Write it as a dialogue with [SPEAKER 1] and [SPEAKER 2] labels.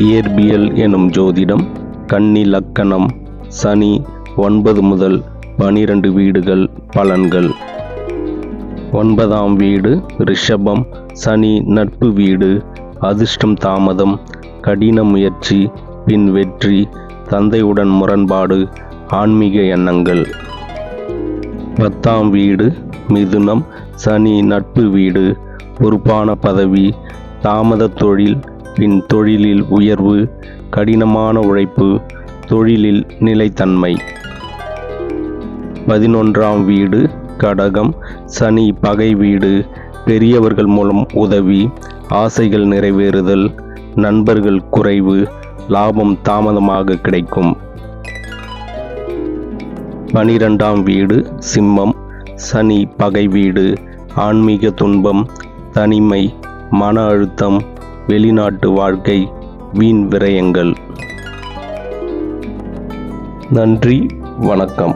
[SPEAKER 1] இயற்பியல் எனும் ஜோதிடம். கன்னி லக்கணம். சனி 9 முதல் 12 வீடுகள். பலன்கள். 9ஆம் வீடு ரிஷபம். சனி நட்பு வீடு. அதிர்ஷ்டம் தாமதம், கடின முயற்சி, பின் வெற்றி, தந்தையுடன் முரண்பாடு, ஆன்மீக எண்ணங்கள். 10ஆம் வீடு மிதுனம். சனி நட்பு வீடு. பொறுப்பான பதவி, தாமத தொழில், பின் தொழிலில் உயர்வு, கடினமான உழைப்பு, தொழிலில் நிலைத்தன்மை. 11ஆம் வீடு கடகம். சனி பகை வீடு. பெரியவர்கள் மூலம் உதவி, ஆசைகள் நிறைவேறுதல், நண்பர்கள் குறைவு, லாபம் தாமதமாக கிடைக்கும். 12ஆம் வீடு சிம்மம். சனி பகை வீடு. ஆன்மீக துன்பம், தனிமை, மன அழுத்தம், வெளிநாட்டு வாழ்க்கை, வீண் விரயங்கள். நன்றி, வணக்கம்.